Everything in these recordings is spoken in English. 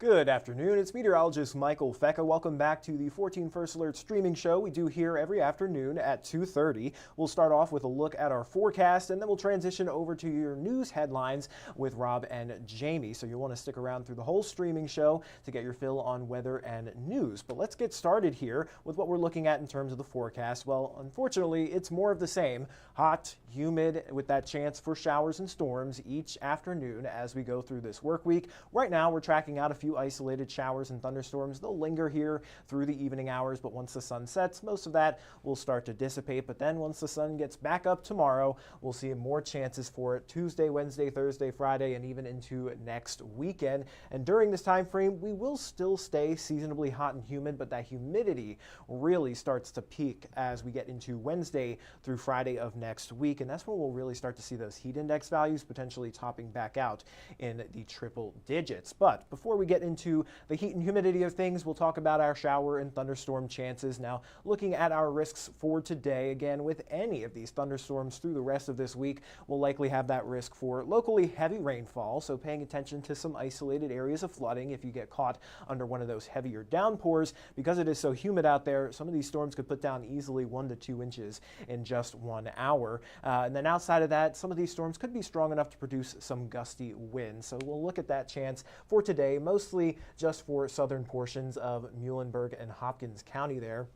Good afternoon, it's meteorologist Michael Fecka. Welcome back to the 14 First Alert streaming show we do here every afternoon at 2:30. We'll start off with a look at our forecast and then we'll transition over to your news headlines with Rob and Jamie. So you'll want to stick around through the whole streaming show to get your fill on weather and news. But let's get started here with what we're looking at in terms of the forecast. Well, unfortunately, it's more of the same. Hot, humid, with that chance for showers and storms each afternoon as we go through this work week. Right now, we're tracking out a few isolated showers and thunderstorms. They'll linger here through the evening hours, but once the sun sets, most of that will start to dissipate. But then once the sun gets back up tomorrow, we'll see more chances for it Tuesday, Wednesday, Thursday, Friday, and even into next weekend. And during this time frame, we will still stay seasonably hot and humid, but that humidity really starts to peak as we get into Wednesday through Friday of next week. And that's when we'll really start to see those heat index values potentially topping back out in the triple digits. But before we get into the heat and humidity of things, we'll talk about our shower and thunderstorm chances. Now, looking at our risks for today, again, with any of these thunderstorms through the rest of this week, we'll likely have that risk for locally heavy rainfall, so paying attention to some isolated areas of flooding if you get caught under one of those heavier downpours. Because it is so humid out there, some of these storms could put down easily 1 to 2 inches in just 1 hour. And then outside of that, some of these storms could be strong enough to produce some gusty winds. So we'll look at that chance for today, mostly just for southern portions of Muhlenberg and Hopkins County there.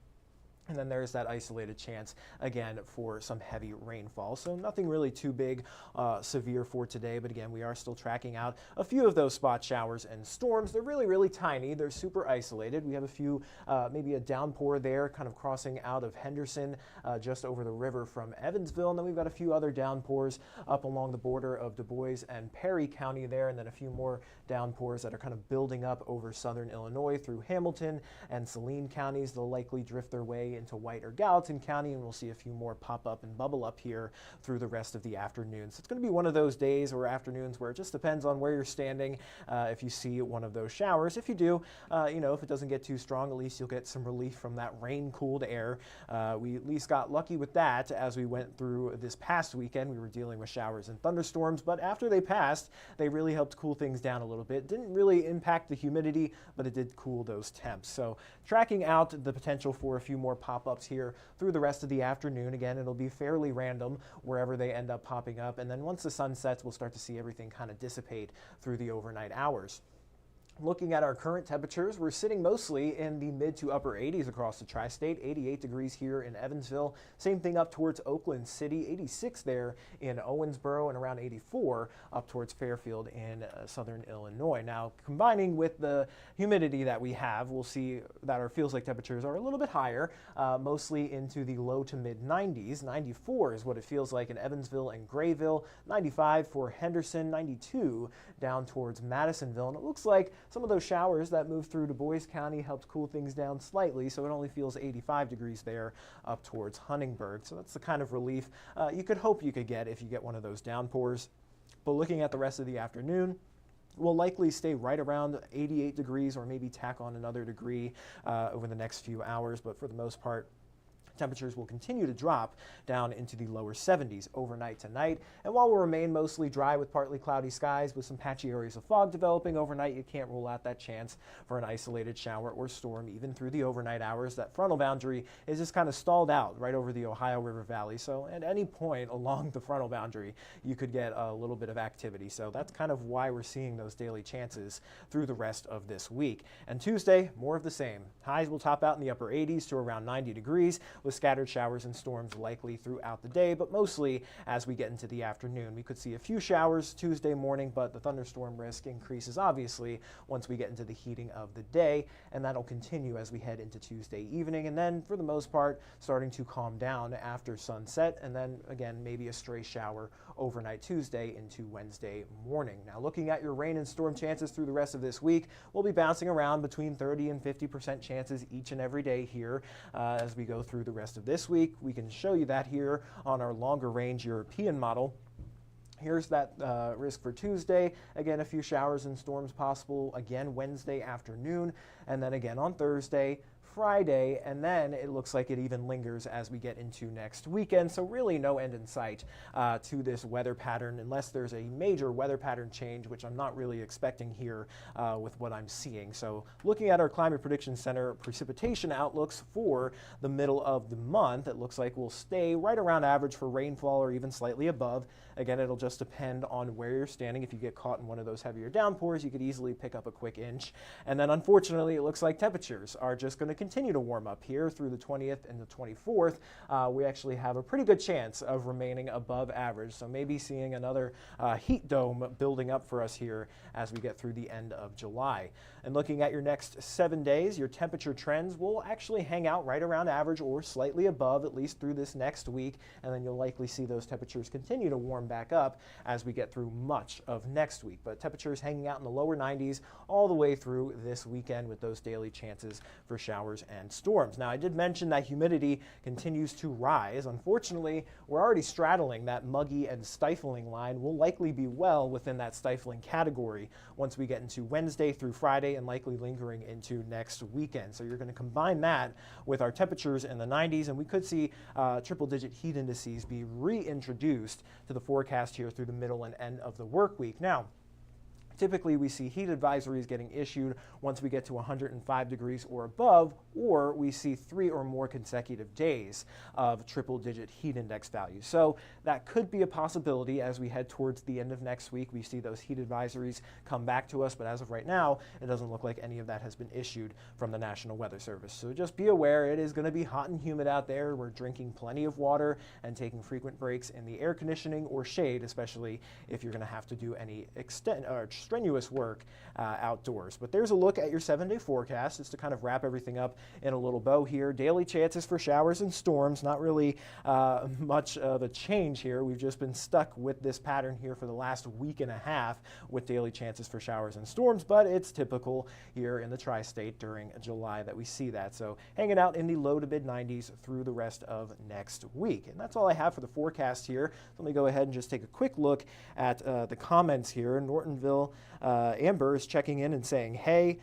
And then there's that isolated chance, again, for some heavy rainfall. So nothing really too big, severe for today. But again, we are still tracking out a few of those spot showers and storms. They're really, really tiny. They're super isolated. We have a few, maybe a downpour there kind of crossing out of Henderson, just over the river from Evansville. And then we've got a few other downpours up along the border of Du Bois and Perry County there. And then a few more downpours that are kind of building up over southern Illinois through Hamilton and Saline counties. They'll likely drift their way into White or Gallatin County, and we'll see a few more pop up and bubble up here through the rest of the afternoon. So it's going to be one of those days or afternoons where it just depends on where you're standing if you see one of those showers. If you do, if it doesn't get too strong, at least you'll get some relief from that rain-cooled air. We at least got lucky with that as we went through this past weekend. We were dealing with showers and thunderstorms, but after they passed, they really helped cool things down a little bit. Didn't really impact the humidity, but it did cool those temps. So tracking out the potential for a few more pop-ups here through the rest of the afternoon. Again, it'll be fairly random wherever they end up popping up. And then once the sun sets, we'll start to see everything kind of dissipate through the overnight hours. Looking at our current temperatures, we're sitting mostly in the mid to upper 80s across the tri-state. 88 degrees here in Evansville. Same thing up towards Oakland City. 86 there in Owensboro, and around 84 up towards Fairfield in southern Illinois. Now, combining with the humidity that we have, we'll see that our feels like temperatures are a little bit higher, mostly into the low to mid 90s. 94 is what it feels like in Evansville and Grayville. 95 for Henderson. 92 down towards Madisonville. And it looks like some of those showers that moved through Du Bois County helped cool things down slightly, so it only feels 85 degrees there up towards Huntingburg. So that's the kind of relief you could hope you could get if you get one of those downpours. But looking at the rest of the afternoon, we'll likely stay right around 88 degrees or maybe tack on another degree over the next few hours, but for the most part, temperatures will continue to drop down into the lower 70s overnight tonight. And while we'll remain mostly dry with partly cloudy skies with some patchy areas of fog developing overnight, you can't rule out that chance for an isolated shower or storm even through the overnight hours. That frontal boundary is just kind of stalled out right over the Ohio River Valley. So at any point along the frontal boundary, you could get a little bit of activity. So that's kind of why we're seeing those daily chances through the rest of this week. And Tuesday, more of the same. Highs will top out in the upper 80s to around 90 degrees. With scattered showers and storms likely throughout the day, but mostly as we get into the afternoon. We could see a few showers Tuesday morning, but the thunderstorm risk increases obviously once we get into the heating of the day, and that'll continue as we head into Tuesday evening, and then for the most part starting to calm down after sunset, and then again maybe a stray shower overnight Tuesday into Wednesday morning. Now looking at your rain and storm chances through the rest of this week, we'll be bouncing around between 30 and 50% chances each and every day here as we go through the rest of this week. We can show you that here on our longer range European model. Here's that risk for Tuesday. Again, a few showers and storms possible again Wednesday afternoon, and then again on Thursday, Friday, and then it looks like it even lingers as we get into next weekend. So really no end in sight to this weather pattern unless there's a major weather pattern change, which I'm not really expecting here with what I'm seeing. So looking at our Climate Prediction Center precipitation outlooks for the middle of the month, it looks like we'll stay right around average for rainfall or even slightly above. Again, it'll just depend on where you're standing. If you get caught in one of those heavier downpours, you could easily pick up a quick inch. And then unfortunately, it looks like temperatures are just going to continue to warm up here through the 20th and the 24th. We actually have a pretty good chance of remaining above average. So maybe seeing another heat dome building up for us here as we get through the end of July. And looking at your next 7 days, your temperature trends will actually hang out right around average or slightly above, at least through this next week. And then you'll likely see those temperatures continue to warm back up as we get through much of next week. But temperatures hanging out in the lower 90s all the way through this weekend with those daily chances for showers and storms. Now, I did mention that humidity continues to rise. Unfortunately, we're already straddling that muggy and stifling line. We'll likely be well within that stifling category once we get into Wednesday through Friday and likely lingering into next weekend. So you're going to combine that with our temperatures in the 90s, and we could see triple-digit heat indices be reintroduced to the forecast here through the middle and end of the work week. Now, typically, we see heat advisories getting issued once we get to 105 degrees or above, or we see 3 or more consecutive days of triple-digit heat index values. So that could be a possibility as we head towards the end of next week. We see those heat advisories come back to us, but as of right now, it doesn't look like any of that has been issued from the National Weather Service. So just be aware, it is going to be hot and humid out there. We're drinking plenty of water and taking frequent breaks in the air conditioning or shade, especially if you're going to have to do any strenuous work outdoors. But there's a look at your 7-day forecast just to kind of wrap everything up in a little bow here. Daily chances for showers and storms, not really much of a change here. We've just been stuck with this pattern here for the last week and a half with daily chances for showers and storms, but it's typical here in the tri-state during July that we see that. So hanging out in the low to mid 90s through the rest of next week. And that's all I have for the forecast here. So let me go ahead and just take a quick look at the comments here. Nortonville Amber is checking in and saying, hey,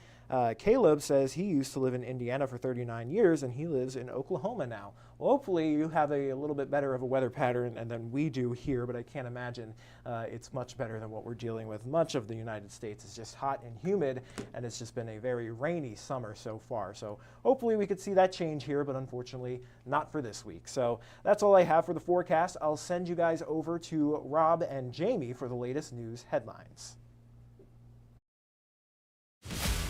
Caleb says he used to live in Indiana for 39 years and he lives in Oklahoma now. Well, hopefully you have a little bit better of a weather pattern than we do here, but I can't imagine it's much better than what we're dealing with. Much of the United States is just hot and humid, and it's just been a very rainy summer so far. So hopefully we could see that change here, but unfortunately not for this week. So that's all I have for the forecast. I'll send you guys over to Rob and Jamie for the latest news headlines.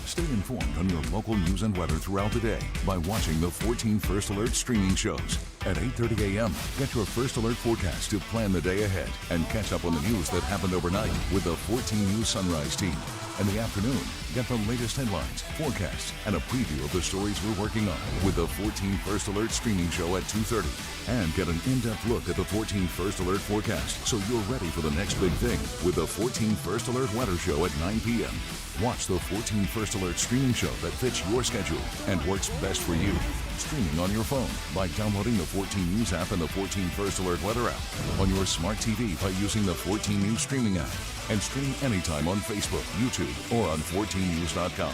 Stay informed on your local news and weather throughout the day by watching the 14 First Alert streaming shows. At 8:30 a.m., get your First Alert forecast to plan the day ahead and catch up on the news that happened overnight with the 14 News Sunrise team. In the afternoon, get the latest headlines, forecasts, and a preview of the stories we're working on with the 14 First Alert streaming show at 2:30. And get an in-depth look at the 14 First Alert forecast so you're ready for the next big thing with the 14 First Alert weather show at 9 p.m. Watch the 14 First Alert streaming show that fits your schedule and works best for you. Streaming on your phone by downloading the 14 News app and the 14 First Alert weather app. On your smart TV by using the 14 News streaming app. And stream anytime on Facebook, YouTube, or on 14news.com.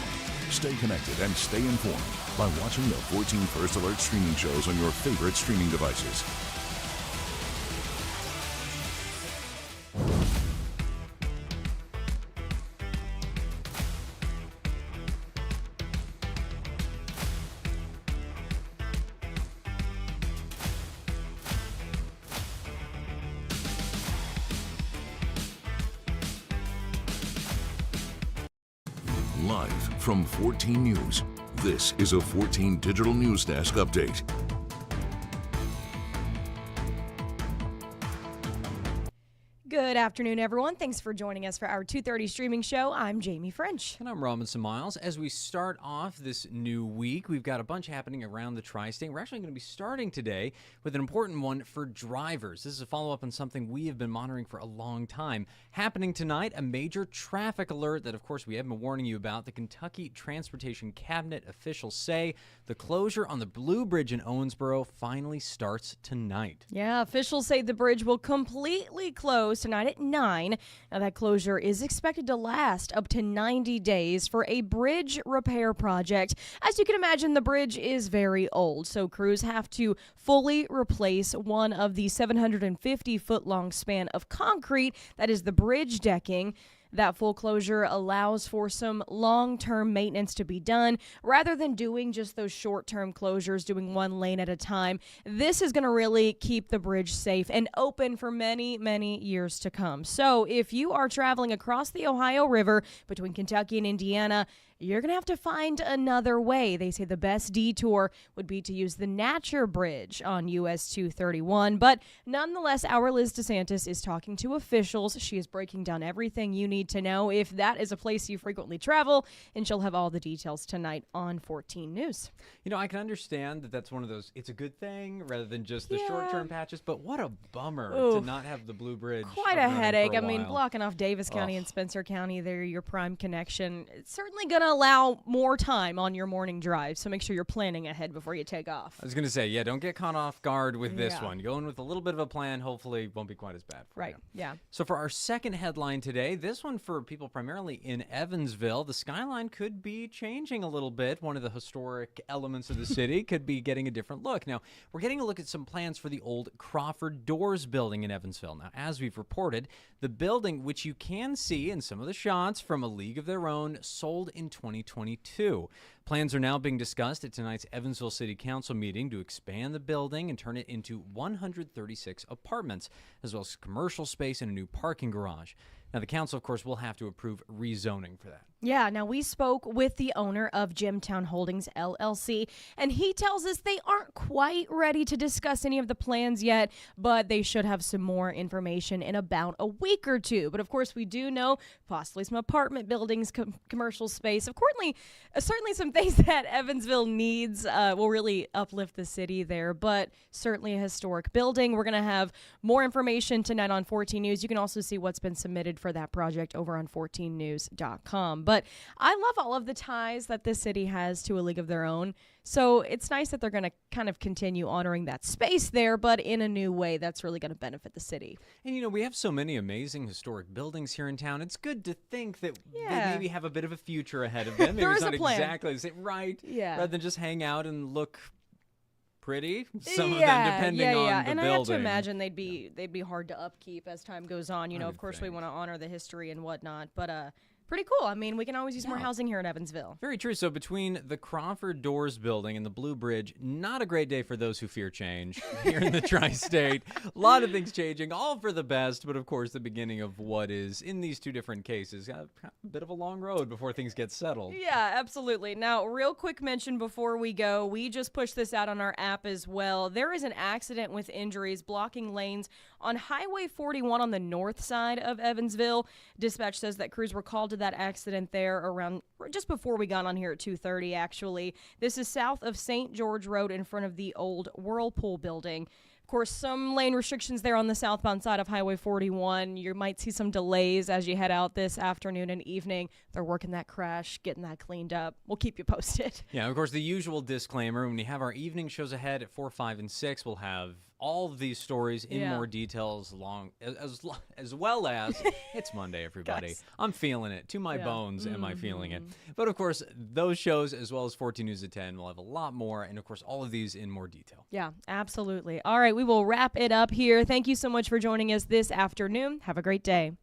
Stay connected and stay informed by watching the 14 First Alert streaming shows on your favorite streaming devices. Live from 14 News, this is a 14 Digital News Desk update. Good afternoon, everyone. Thanks for joining us for our 2:30 streaming show. I'm Jamie French. And I'm Robinson Miles. As we start off this new week, we've got a bunch happening around the tri-state. We're actually going to be starting today with an important one for drivers. This is a follow-up on something we have been monitoring for a long time. Happening tonight, a major traffic alert that, of course, we have been warning you about. The Kentucky Transportation Cabinet officials say the closure on the Blue Bridge in Owensboro finally starts tonight. Yeah, officials say the bridge will completely close tonight at 9. Now, that closure is expected to last up to 90 days for a bridge repair project. As you can imagine, the bridge is very old, so crews have to fully replace one of the 750-foot-long span of concrete that is the bridge decking. That full closure allows for some long-term maintenance to be done rather than doing just those short-term closures, doing one lane at a time. This is going to really keep the bridge safe and open for many, many years to come. So if you are traveling across the Ohio River between Kentucky and Indiana, you're going to have to find another way. They say the best detour would be to use the Natcher Bridge on US 231. But nonetheless, our Liz DeSantis is talking to officials. She is breaking down everything you need to know if that is a place you frequently travel, and she'll have all the details tonight on 14 News. You know, I can understand that that's one of those, it's a good thing rather than just the short-term patches, but what a bummer to not have the Blue Bridge. Quite a headache. I mean, blocking off Davis County and Spencer County, they're your prime connection. It's certainly going to allow more time on your morning drive, so make sure you're planning ahead before you take off. I was going to say, don't get caught off guard with this one. Go in with a little bit of a plan. Hopefully it won't be quite as bad for you. Yeah. So for our second headline today, this one for people primarily in Evansville, the skyline could be changing a little bit. One of the historic elements of the city could be getting a different look. Now, we're getting a look at some plans for the old Crawford Doors building in Evansville. Now, as we've reported, the building, which you can see in some of the shots from A League of Their Own, sold in 2022. Plans are now being discussed at tonight's Evansville City Council meeting to expand the building and turn it into 136 apartments, as well as commercial space and a new parking garage. Now, the council, of course, will have to approve rezoning for that. Yeah, now we spoke with the owner of Jimtown Holdings, LLC, and he tells us they aren't quite ready to discuss any of the plans yet, but they should have some more information in about a week or two. But, of course, we do know possibly some apartment buildings, commercial space. Of course, certainly some things that Evansville needs will really uplift the city there, but certainly a historic building. We're going to have more information tonight on 14 News. You can also see what's been submitted for that project over on 14news.com. But I love all of the ties that this city has to A League of Their Own. So it's nice that they're going to kind of continue honoring that space there, but in a new way that's really going to benefit the city. And, we have so many amazing historic buildings here in town. It's good to think that they maybe have a bit of a future ahead of them. Maybe There it's is not a plan. exactly the same, right? Yeah. Rather than just hang out and look pretty. Some of them, depending on the and building. I have to imagine they'd be hard to upkeep as time goes on. Of course, we want to honor the history and whatnot, but pretty cool. I mean, we can always use more housing here in Evansville. Very true. So between the Crawford Doors building and the Blue Bridge, not a great day for those who fear change here in the tri-state. A lot of things changing, all for the best, but of course the beginning of what is, in these two different cases, a bit of a long road before things get settled. Yeah, absolutely. Now, real quick mention before we go, we just pushed this out on our app as well. There is an accident with injuries blocking lanes on Highway 41 on the north side of Evansville. Dispatch says that crews were called to that accident there around just before we got on here at 2:30, actually. This is south of St. George Road in front of the old Whirlpool building. Of course, some lane restrictions there on the southbound side of Highway 41. You might see some delays as you head out this afternoon and evening. They're working that crash, getting that cleaned up. We'll keep you posted. Yeah, of course, the usual disclaimer, when we have our evening shows ahead at 4, 5, and 6, we'll have all of these stories in more details as well as it's Monday, everybody. Guys. I'm feeling it. To my bones am I feeling it. But, of course, those shows as well as 14 News at 10 will have a lot more, and, of course, all of these in more detail. Yeah, absolutely. All right, we will wrap it up here. Thank you so much for joining us this afternoon. Have a great day.